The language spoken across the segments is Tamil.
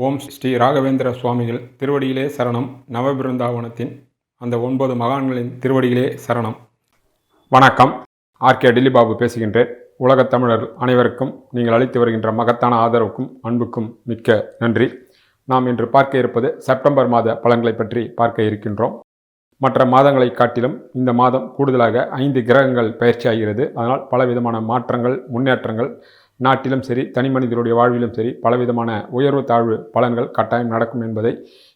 ஓம் ஸ்ரீ ராகவேந்திர சுவாமிகள் திருவடியிலே சரணம். நவபிருந்தாவனத்தின் அந்த 9 மகான்களின் திருவடியிலே சரணம். வணக்கம். ஆர்கே டில்லிபாபு பேசுகின்றேன். உலகத் தமிழர் அனைவருக்கும் நீங்கள் அளித்து வருகின்ற மகத்தான ஆதரவுக்கும் அன்புக்கும் மிக்க நன்றி. நாம் இன்று பார்க்க இருப்பது செப்டம்பர் மாத பலன்களை பற்றி பார்க்க இருக்கின்றோம். மற்ற மாதங்களை காட்டிலும் இந்த மாதம் கூடுதலாக 5 கிரகங்கள் பயிற்சியாகிறது. அதனால் பலவிதமான மாற்றங்கள், முன்னேற்றங்கள் நாட்டிலும் சரி, தனி மனிதனுடைய வாழ்விலும் சரி, பலவிதமான உயர்வு தாழ்வு பலன்கள் கட்டாயம் நடக்கும் என்பதை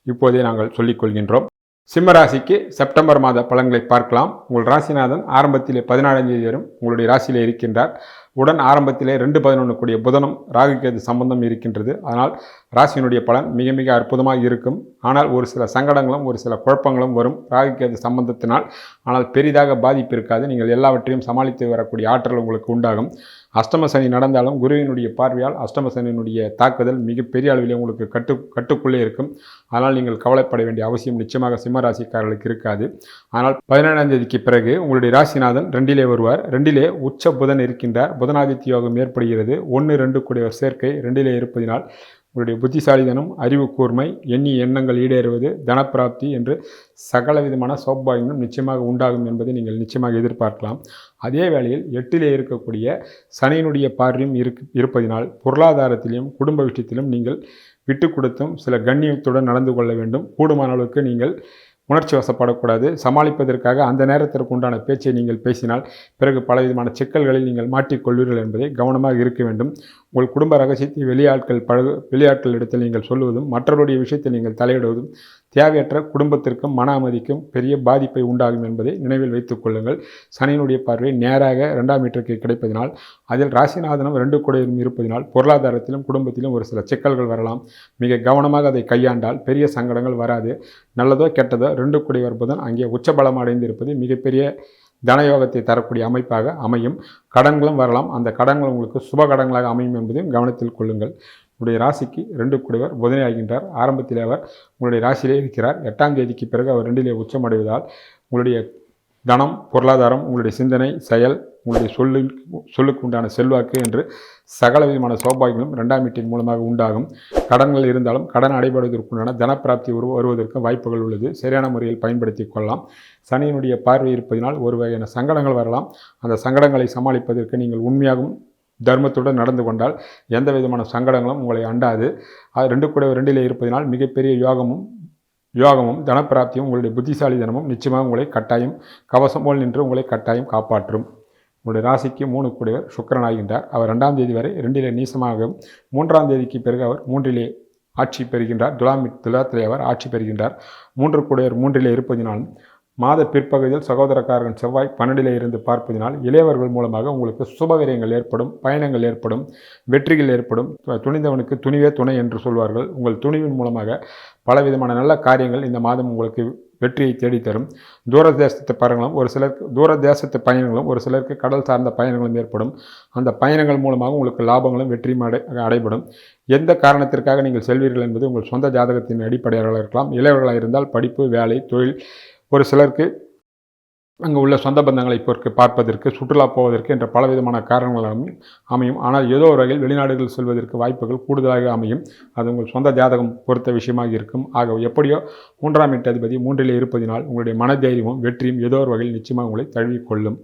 இப்போதே நாங்கள் சொல்லிக் கொள்கின்றோம். சிம்ம ராசிக்கு செப்டம்பர் மாத பலன்களை பார்க்கலாம். உங்கள் ராசிநாதன் ஆரம்பத்திலே 14ஆம் தேதி வரும் உங்களுடைய ராசியிலே இருக்கின்றார். உடன் ஆரம்பத்திலே 2-11 கூடிய புதனும் ராகுகேது சம்பந்தம் இருக்கின்றது. அதனால் ராசியினுடைய பலன் மிக மிக அற்புதமாக இருக்கும். ஆனால் ஒரு சில சங்கடங்களும் ஒரு சில குழப்பங்களும் வரும் ராகுகேது சம்பந்தத்தினால். ஆனால் பெரிதாக பாதிப்பு இருக்காது. நீங்கள் எல்லாவற்றையும் சமாளித்து வரக்கூடிய ஆற்றல் உங்களுக்கு உண்டாகும். அஷ்டம சனி நடந்தாலும் குருவினுடைய பார்வையால் அஷ்டம சனியினுடைய தாக்குதல் மிகப்பெரிய அளவிலே உங்களுக்கு கட்டுக்குள்ளே இருக்கும். அதனால் நீங்கள் கவலைப்பட வேண்டிய அவசியம் நிச்சயமாக சிம்ம ராசிக்காரர்களுக்கு இருக்காது. ஆனால் 17ஆம் தேதிக்கு பிறகு உங்களுடைய ராசிநாதன் 2லே வருவார். 2லே உச்ச புதன் இருக்கின்றார். புதனாதித்ய யோகம் ஏற்படுகிறது. 1-2 கூடிய சேர்க்கை 2லே இருப்பதினால் உங்களுடைய புத்திசாலிதனம், அறிவு கூர்மை, எண்ணிய எண்ணங்கள் ஈடேறுவது, தனப்பிராப்தி என்று சகல விதமான சௌபாகியங்களும் நிச்சயமாக உண்டாகும் என்பதை நீங்கள் நிச்சயமாக எதிர்பார்க்கலாம். அதே வேளையில் 8லே இருக்கக்கூடிய சனியினுடைய பார்வையும் இருப்பதினால் பொருளாதாரத்திலும் குடும்ப விஷயத்திலும் நீங்கள் விட்டு கொடுத்தும் சில கண்ணியத்துடன் நடந்து கொள்ள வேண்டும். கூடுமான அளவுக்கு நீங்கள் உணர்ச்சி வசப்படக்கூடாது. சமாளிப்பதற்காக அந்த நேரத்திற்கு உண்டான பேச்சை நீங்கள் பேசினால் பிறகு பலவிதமான சிக்கல்களில் நீங்கள் மாட்டிக்கொள்வீர்கள் என்பதை கவனமாக இருக்க வேண்டும். உங்கள் குடும்ப ரகசியத்தை வெளியாட்கள் இடத்தில் நீங்கள் சொல்லுவதும் மற்றவருடைய விஷயத்தில் நீங்கள் தலையிடுவதும் தேவையற்ற குடும்பத்திற்கும் மன அமைதிக்கும் பெரிய பாதிப்பை உண்டாகும் என்பதை நினைவில் வைத்துக் கொள்ளுங்கள். சனியினுடைய பார்வை நேராக 2ஆம் வீட்டிற்கு கிடைப்பதனால் அதில் ராசிநாதனம் 2 கூடையும் இருப்பதனால் பொருளாதாரத்திலும் குடும்பத்திலும் ஒரு சில சிக்கல்கள் வரலாம். மிக கவனமாக அதை கையாண்டால் பெரிய சங்கடங்கள் வராது. நல்லதோ கெட்டதோ 2 கூடையவர் புதன் அங்கே உச்சபலம் அடைந்து இருப்பது மிகப்பெரிய தனயோகத்தை தரக்கூடிய அமைப்பாக அமையும். கடன்களும் வரலாம். அந்த கடன்கள் உங்களுக்கு சுப கடன்களாக அமையும் என்பதையும் கவனத்தில் கொள்ளுங்கள். உங்களுடைய ராசிக்கு 2 கூடியவர் புதனை ஆகின்றார். ஆரம்பத்தில் அவர் உங்களுடைய ராசியிலே இருக்கிறார். 8ஆம் தேதிக்கு பிறகு அவர் 2லே உச்சமடைவதால் உங்களுடைய தனம், பொருளாதாரம், உங்களுடைய சிந்தனை, செயல், உங்களுடைய சொல்லுக்கு உண்டான செல்வாக்கு என்று சகல விதமான சௌபாகியங்களும் 2ஆம் வீட்டின் மூலமாக உண்டாகும். கடன்கள் இருந்தாலும் கடன் அடைபடுவதற்குண்டான தனப்பிராப்தி வருவதற்கு வாய்ப்புகள் உள்ளது. சரியான முறையில் பயன்படுத்தி கொள்ளலாம். சனியினுடைய பார்வை இருப்பதனால் ஒரு வகையான சங்கடங்கள் வரலாம். அந்த சங்கடங்களை சமாளிப்பதற்கு நீங்கள் உண்மையாகவும் தர்மத்துடன் நடந்து கொண்டால் எந்த விதமான சங்கடங்களும் உங்களை அண்டாது. 2 கூடையவர் 2லே இருப்பதனால் மிகப்பெரிய யோகமும் தனப்பிராப்தியும் உங்களுடைய புத்திசாலித்தனமும் நிச்சயமாக உங்களை கட்டாயம் கவசம் போல் நின்று உங்களை கட்டாயம் காப்பாற்றும். உங்களுடைய ராசிக்கு 3 கூடையவர் சுக்கிரன் ஆகின்றார். அவர் 2ஆம் தேதி வரை 2லே நீசமாகவும் 3ஆம் தேதிக்கு பிறகு அவர் 3லே ஆட்சி பெறுகின்றார். துலாத்திலே அவர் ஆட்சி பெறுகின்றார். 3 கூடையவர் 3லே இருப்பதினாலும் மாத பிற்பகுதியில் சகோதரக்காரன் செவ்வாய் 12லே இருந்து பார்ப்பதினால் இளையவர்கள் மூலமாக உங்களுக்கு சுபவிரயங்கள் ஏற்படும், பயணங்கள் ஏற்படும், வெற்றிகள் ஏற்படும். துணிந்தவனுக்கு துணிவே துணை என்று சொல்வார்கள். உங்கள் துணிவின் மூலமாக பலவிதமான நல்ல காரியங்கள் இந்த மாதம் உங்களுக்கு வெற்றியை தேடித்தரும். தூரதேசத்து பயணங்களும் ஒரு சிலருக்கு கடல் சார்ந்த பயணங்களும் ஏற்படும். அந்த பயணங்கள் மூலமாக உங்களுக்கு லாபங்களும் வெற்றியும் அடைபடும். எந்த காரணத்திற்காக நீங்கள் செல்வீர்கள் என்பது உங்கள் சொந்த ஜாதகத்தின் அடிப்படையாக இருக்கலாம். இளையவர்களாக இருந்தால் படிப்பு, வேலை, தொழில், ஒரு சிலருக்கு அங்கு உள்ள சொந்த பந்தங்களை பார்ப்பதற்கு, சுற்றுலா போவதற்கு என்ற பலவிதமான காரணங்கள் அமையும். ஆனால் ஏதோ ஒரு வகையில் வெளிநாடுகள் செல்வதற்கு வாய்ப்புகள் கூடுதலாக அமையும். அது உங்கள் சொந்த ஜாதகம் பொறுத்த விஷயமாக இருக்கும். ஆக எப்படியோ 3ஆம் வீட்டு அதிபதி 3லே இருப்பதினால் உங்களுடைய மனதைரியமும் வெற்றியும் ஏதோ ஒரு வகையில் நிச்சயமாக உங்களை தழுவிக்கொள்ளும்.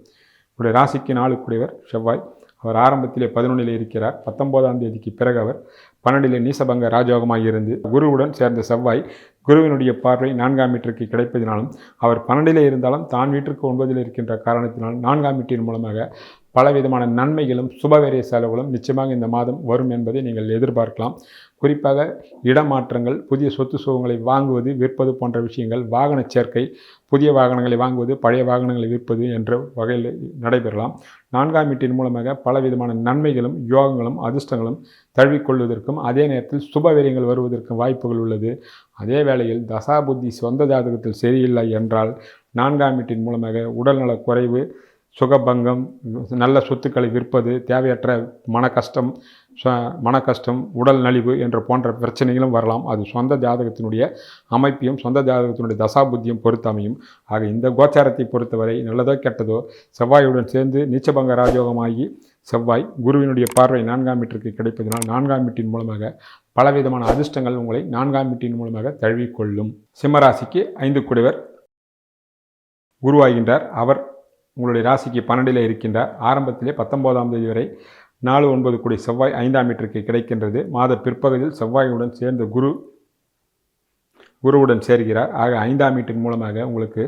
உங்களுடைய ராசிக்கு 4 கூடியவர் செவ்வாய். அவர் ஆரம்பத்திலே 11லே இருக்கிறார். 19ஆம் தேதிக்கு பிறகு அவர் 12லே நீசபங்க ராஜயோகமாக இருந்து குருவுடன் சேர்ந்த செவ்வாய் குருவினுடைய பார்வை 4ஆம் வீட்டிற்கு கிடைப்பதினாலும் அவர் 12லே இருந்தாலும் தான் வீட்டிற்கு 9ல் இருக்கின்ற காரணத்தினால் 4ஆம் வீட்டின் மூலமாக பலவிதமான நன்மைகளும் சுபவேரிய செலவுகளும் நிச்சயமாக இந்த மாதம் வரும் என்பதை நீங்கள் எதிர்பார்க்கலாம். குறிப்பாக இடமாற்றங்கள், புதிய சொத்து சுகங்களை வாங்குவது, விற்பது போன்ற விஷயங்கள், வாகன சேர்க்கை, புதிய வாகனங்களை வாங்குவது, பழைய வாகனங்களை விற்பது என்ற வகையில் நடைபெறலாம். 4ஆம் வீட்டின் மூலமாக பலவிதமான நன்மைகளும் யோகங்களும் அதிர்ஷ்டங்களும் தழுவிக்கொள்வதற்கும் அதே நேரத்தில் சுபவீரியங்கள் வருவதற்கும் வாய்ப்புகள் உள்ளது. அதே வேளையில் தசாபுத்தி சொந்த ஜாதகத்தில் சரியில்லை என்றால் 4ஆம் வீட்டின் மூலமாக உடல்நலக் குறைவு, சுகபங்கம், நல்ல சொத்துக்களை விற்பது, தேவையற்ற மன கஷ்டம், உடல் நலிவு என்ற போன்ற பிரச்சனைகளும் வரலாம். அது சொந்த ஜாதகத்தினுடைய அமைப்பையும் சொந்த ஜாதகத்தினுடைய தசாபுத்தியும் பொறுத்து அமையும். ஆக இந்த கோச்சாரத்தை பொறுத்தவரை நல்லதோ கெட்டதோ செவ்வாயுடன் சேர்ந்து நீச்சபங்க ராஜயோகமாகி செவ்வாய். குருவினுடைய பார்வை 4ஆம் வீட்டிற்கு கிடைப்பதனால் 4ஆம் வீட்டின் மூலமாக பலவிதமான அதிர்ஷ்டங்கள் உங்களை 4ஆம் வீட்டின் மூலமாக தழுவிக்கொள்ளும். சிம்மராசிக்கு 5 கூடியவர் குருவாகின்றார். அவர் உங்களுடைய ராசிக்கு 12 இருக்கின்றார். ஆரம்பத்திலே 19ஆம் தேதி வரை 4-9 கூடிய செவ்வாய் 5ஆம் வீட்டிற்கு கிடைக்கின்றது. மாத பிற்பகுதியில் செவ்வாயுடன் சேர்ந்த குருவுடன் சேர்கிறார். ஆக 5ஆம் வீட்டின் மூலமாக உங்களுக்கு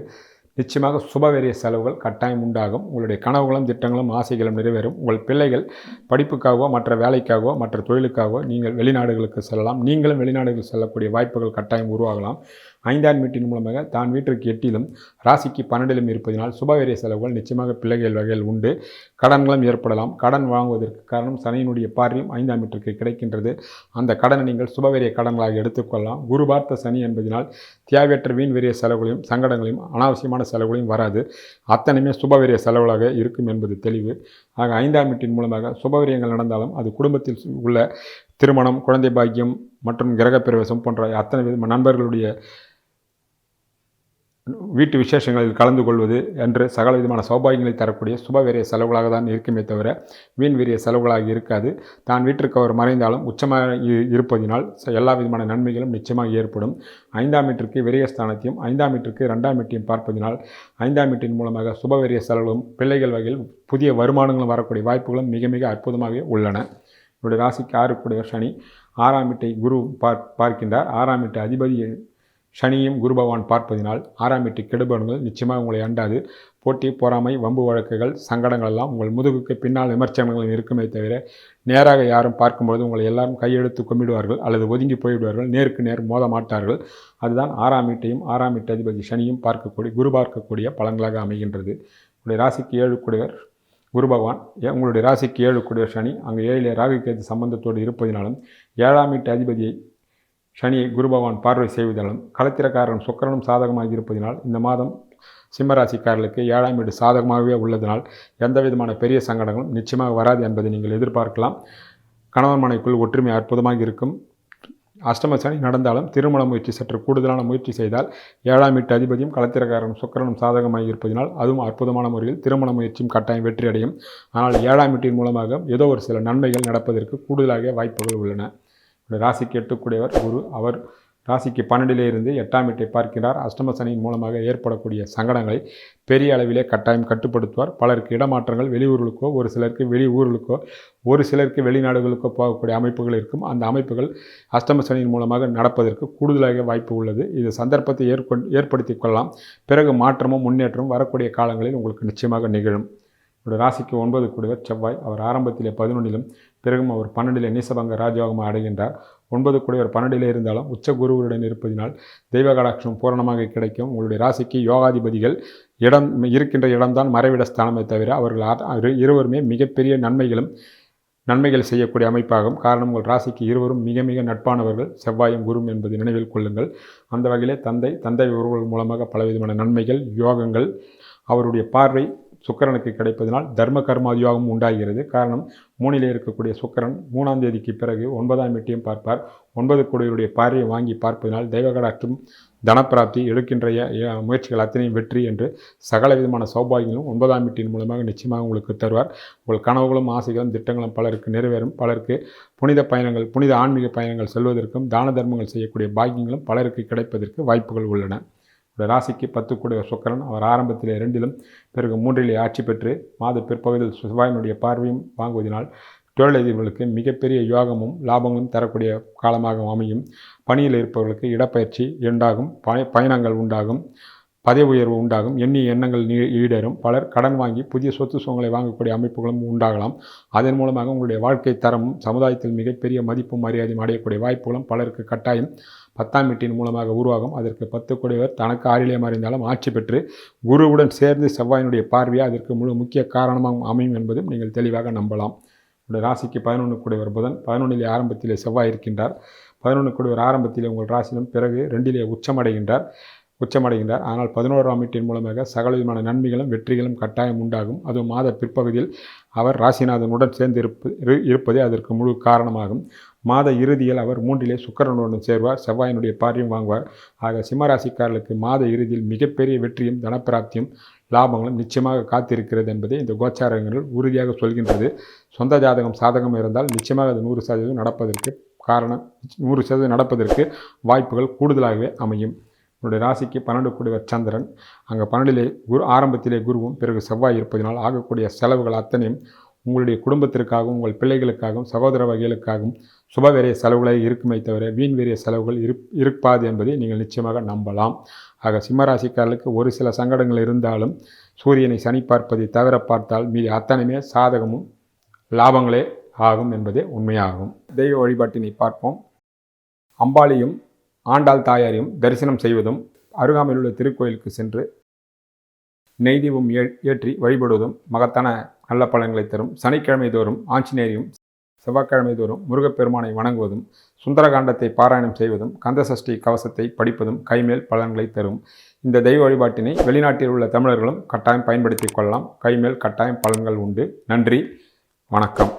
நிச்சயமாக சுபவேரிய செலவுகள் கட்டாயம் உண்டாகும். உங்களுடைய கனவுகளும் திட்டங்களும் ஆசைகளும் நிறைவேறும். உங்கள் பிள்ளைகள் படிப்புக்காகவோ மற்ற வேலைக்காகவோ மற்ற தொழிலுக்காகவோ நீங்கள் வெளிநாடுகளுக்கு செல்லலாம். நீங்களும் வெளிநாடுகள் செல்லக்கூடிய வாய்ப்புகள் கட்டாயம் உருவாகலாம். 5ஆம் வீட்டின் மூலமாக தான் வீட்டிற்கு 8லும் ராசிக்கு 12லும் இருப்பதனால் சுபவேரிய செலவுகள் நிச்சயமாக பிள்ளைகள் வகையில் உண்டு. கடன்களும் ஏற்படலாம். கடன் வாங்குவதற்கு காரணம் சனியினுடைய பார்வையும் 5ஆம் வீட்டிற்கு கிடைக்கின்றது. அந்த கடனை நீங்கள் சுபவேரிய கடன்களாக எடுத்துக்கொள்ளலாம். குரு பார்த்த சனி என்பதனால் தேவையற்ற வீண் வெறிய செலவுகளையும் சங்கடங்களையும் அனாவசியமான செலவுகளையும் வராது. அத்தனையுமே சுபவேரிய செலவுகளாக இருக்கும் என்பது தெளிவு. ஆக 5ஆம் வீட்டின் மூலமாக சுபவேரியங்கள் நடந்தாலும் அது குடும்பத்தில் உள்ள திருமணம், குழந்தை பாக்கியம் மற்றும் கிரகப்பிரவேசம் போன்ற அத்தனை நண்பர்களுடைய வீட்டு விசேஷங்களில் கலந்து கொள்வது என்று சகல விதமான சௌபாகியங்களை தரக்கூடிய சுபவேரிய செலவுகளாக தான் இருக்குமே தவிர வீண் வீரிய செலவுகளாக இருக்காது. தான் வீட்டிற்கு அவர் மறைந்தாலும் உச்சமாக இருப்பதினால் எல்லா விதமான நன்மைகளும் நிச்சயமாக ஏற்படும். 5ஆம் வீட்டிற்கு விரயஸ்தானத்தையும் 5ஆம் வீட்டிற்கு 2ஆம் வீட்டையும் பார்ப்பதினால் 5ஆம் வீட்டின் மூலமாக சுபவேரிய செலவுகளும் பிள்ளைகள் வகையில் புதிய வருமானங்களும் வரக்கூடிய வாய்ப்புகளும் மிக மிக அற்புதமாக உள்ளன. என்னுடைய ராசிக்கு 6 கூடியவர் சனி. 6ஆம் வீட்டை குரு பார்க்கின்றார். 6ஆம் வீட்டு அதிபதி சனியும் குரு பகவான் பார்ப்பதினால் 6ஆம் வீட்டு கெடுபலன்கள் நிச்சயமாக உங்களை அண்டாது. போட்டி, பொறாமை, வம்பு வழக்குகள், சங்கடங்கள் எல்லாம் உங்கள் முதுகுக்கு பின்னால் விமர்சனங்கள் இருக்குமே தவிர நேராக யாரும் பார்க்கும்போது உங்களை எல்லாரும் கையெழுத்து கும்பிடுவார்கள் அல்லது ஒதுங்கி போய்விடுவார்கள். நேருக்கு நேர் மோத மாட்டார்கள். அதுதான் 6ஆம் வீட்டையும் 6ஆம் வீட்டு அதிபதி சனியும் குரு பார்க்கக்கூடிய பலன்களாக அமைகின்றது. உங்களுடைய ராசிக்கு 7 கூடியவர் குரு பகவான். உங்களுடைய ராசிக்கு 7 கூடியவர் சனி. அங்கே 7 ராகு கேது சம்பந்தத்தோடு இருப்பதினாலும் 7ஆம் வீட்டு அதிபதியை சனியை குரு பகவான் பார்வை செய்வதாலும் களத்திரக்காரன் சுக்கிரனும் சாதகமாக இருப்பதினால் இந்த மாதம் சிம்மராசிக்காரர்களுக்கு 7ஆம் வீடு சாதகமாகவே உள்ளதனால் எந்த விதமான பெரிய சங்கடங்களும் நிச்சயமாக வராது என்பதை நீங்கள் எதிர்பார்க்கலாம். கணவன் மனைக்குள் ஒற்றுமை அற்புதமாக இருக்கும். அஷ்டம சனி நடந்தாலும் திருமண முயற்சி சற்று கூடுதலான முயற்சி செய்தால் 7ஆம் வீட்டு அதிபதியும் களத்திரக்காரன் சுக்கிரனும் சாதகமாக இருப்பதனால் அதுவும் அற்புதமான முறையில் திருமண முயற்சியும் கட்டாயம் வெற்றி அடையும். ஆனால் 7ஆம் வீட்டின் மூலமாக ஏதோ ஒரு சில நன்மைகள் நடப்பதற்கு கூடுதலாக வாய்ப்புகள் உள்ளன. ராசிக்கு 8 கூடியவர் குரு. அவர் ராசிக்கு 12 இருந்து 8ஆம் வீட்டை பார்க்கிறார். அஷ்டம சனியின் மூலமாக ஏற்படக்கூடிய சங்கடங்களை பெரிய அளவிலே கட்டாயம் கட்டுப்படுத்துவார். பலருக்கு இடமாற்றங்கள் வெளியூர்களுக்கோ ஒரு சிலருக்கு வெளியூர்களுக்கோ ஒரு சிலருக்கு வெளிநாடுகளுக்கோ போகக்கூடிய அமைப்புகள் இருக்கும். அந்த அமைப்புகள் அஷ்டம சனியின் மூலமாக நடப்பதற்கு கூடுதலாக வாய்ப்பு உள்ளது. இது சந்தர்ப்பத்தை ஏற்படுத்தி கொள்ளலாம். பிறகு மாற்றமும் முன்னேற்றமும் வரக்கூடிய காலங்களில் உங்களுக்கு நிச்சயமாக நிகழும். ராசிக்கு 9 கூடியவர் செவ்வாய். அவர் ஆரம்பத்திலே 11லும் பிறகும் அவர் 12 நீசபங்க ராஜயோகமாக அடைகின்றார். 9 கூடியவர் 12 இருந்தாலும் உச்ச குருவுடன் இருப்பதினால் தெய்வ கடாட்சம் பூரணமாக கிடைக்கும். உங்களுடைய ராசிக்கு யோகாதிபதிகள் இருக்கின்ற இடம்தான் மறைவிட ஸ்தானமே தவிர அவர்கள் இருவருமே மிகப்பெரிய நன்மைகள் செய்யக்கூடிய அமைப்பாகும். காரணம் உங்கள் ராசிக்கு இருவரும் மிக மிக நட்பானவர்கள் செவ்வாயும் குரும் என்பதை நினைவில் கொள்ளுங்கள். அந்த வகையிலே தந்தை உறவுகள் மூலமாக பலவிதமான நன்மைகள் யோகங்கள் அவருடைய பார்வை சுக்கிரனுக்கு கிடைப்பதனால் தர்ம கர்மாதியோகம் உண்டாகிறது. காரணம் 3ல் இருக்கக்கூடிய சுக்கிரன் 3ஆம் தேதிக்கு பிறகு 9ஆம் வீட்டையும் பார்ப்பார். 9 கூடியவருடைய பார்வையை வாங்கி பார்ப்பதனால் தெய்வகடாட்சம் தனப்பிராப்தி எடுக்கின்ற முயற்சிகள் அத்தனையும் வெற்றி என்று சகல விதமான சௌபாகியங்களும் 9ஆம் வீட்டின் மூலமாக நிச்சயமாக உங்களுக்கு தருவார். உங்கள் கனவுகளும் ஆசைகளும் திட்டங்களும் பலருக்கு நிறைவேறும். பலருக்கு புனித ஆன்மீக பயணங்கள் செல்வதற்கும் தான தர்மங்கள் செய்யக்கூடிய பாக்கியங்களும் பலருக்கு கிடைப்பதற்கு வாய்ப்புகள் உள்ளன. ராசிக்கு 10 கூடிய சுக்கிரன். அவர் ஆரம்பத்தில் 2லும் பிறகு 3லே ஆட்சி பெற்று மாத பிற்பகுதியில் செவ்வாயினுடைய பார்வையும் வாங்குவதனால் தொழிலதிபர்களுக்கு மிகப்பெரிய யோகமும் லாபங்களும் தரக்கூடிய காலமாக அமையும். பணியில் இருப்பவர்களுக்கு இடப்பயிற்சி உண்டாகும். பயணங்கள் உண்டாகும். பதவி உயர்வு உண்டாகும். எண்ணிய எண்ணங்கள் ஈடேறும். பலர் கடன் வாங்கி புதிய சொத்து சுகங்களை வாங்கக்கூடிய அமைப்புகளும் உண்டாகலாம். அதன் மூலமாக உங்களுடைய வாழ்க்கை தரமும் சமுதாயத்தில் மிகப்பெரிய மதிப்பும் மரியாதையும் அடையக்கூடிய வாய்ப்புகளும் பலருக்கு கட்டாயம் 10ஆம் வீட்டின் மூலமாக உருவாகும். அதற்கு 10 கூடியவர் தனக்கு 6லே மறைந்தாலும் ஆட்சி பெற்று குருவுடன் சேர்ந்து செவ்வாயினுடைய பார்வையை அதற்கு முக்கிய காரணமாக அமையும் என்பதும் நீங்கள் தெளிவாக நம்பலாம். ராசிக்கு 11 கூடியவர் புதன். 11லே ஆரம்பத்திலே செவ்வாய் இருக்கின்றார். 11 கூடியவர் ஆரம்பத்திலே உங்கள் ராசியிலும் பிறகு 2லே உச்சமடைகின்றார். ஆனால் 11ஆம் வீட்டின் மூலமாக சகல விதமான நன்மைகளும் வெற்றிகளும் கட்டாயம் உண்டாகும். அதுவும் மாத பிற்பகுதியில் அவர் ராசிநாதனுடன் சேர்ந்து இருப்பதே அதற்கு முழு காரணமாகும். மாத இறுதியில் அவர் 3 சுக்கிரனுடன் சேர்வார். செவ்வாயினுடைய பார்வையும் வாங்குவார். ஆக சிம்மராசிக்காரர்களுக்கு மாத இறுதியில் மிகப்பெரிய வெற்றியும் தனப்பிராப்தியும் லாபங்களும் நிச்சயமாக காத்திருக்கிறது என்பதை இந்த கோச்சாரங்கள் உறுதியாக சொல்கின்றது. சொந்த ஜாதகம் சாதகம் இருந்தால் நிச்சயமாக அது 100% நடப்பதற்கு காரணம் 100% நடப்பதற்கு வாய்ப்புகள் கூடுதலாகவே அமையும். உங்களுடைய ராசிக்கு 12 கூடியவர் சந்திரன், அங்கே 12 ஆரம்பத்திலே குருவும் பிறகு செவ்வாய் இருப்பதனால் ஆகக்கூடிய செலவுகள் அத்தனையும் உங்களுடைய குடும்பத்திற்காகவும் உங்கள் பிள்ளைகளுக்காகவும் சகோதர வகைகளுக்காகவும் சுபவேரிய செலவுகளை இருக்குமே தவிர வீண் வேரிய செலவுகள் இருப்பாது என்பதை நீங்கள் நிச்சயமாக நம்பலாம். ஆக சிம்மராசிக்காரர்களுக்கு ஒரு சில சங்கடங்கள் இருந்தாலும் சூரியனை சனி பார்ப்பதை தவிர பார்த்தால் மீதி அத்தனையுமே சாதகமும் லாபங்களே ஆகும் என்பதே உண்மையாகும். தெய்வ வழிபாட்டினை பார்ப்போம். அம்பாளையும் ஆண்டாள் தாயாரையும் தரிசனம் செய்வதும், அருகாமையில் உள்ள திருக்கோயிலுக்கு சென்று நெய் தீபம் ஏற்றி வழிபடுவதும் மகத்தான நல்ல பலன்களை தரும். சனிக்கிழமை தோறும் ஆஞ்சநேயரையும் செவ்வாய்க்கிழமை தோறும் முருகப்பெருமானை வணங்குவதும், சுந்தரகாண்டத்தை பாராயணம் செய்வதும், கந்தசஷ்டி கவசத்தை படிப்பதும் கைமேல் பலன்களை தரும். இந்த தெய்வ வழிபாட்டினை வெளிநாட்டில் உள்ள தமிழர்களும் கட்டாயம் பயன்படுத்திக் கொள்ளலாம். கைமேல் கட்டாயம் பலன்கள் உண்டு. நன்றி, வணக்கம்.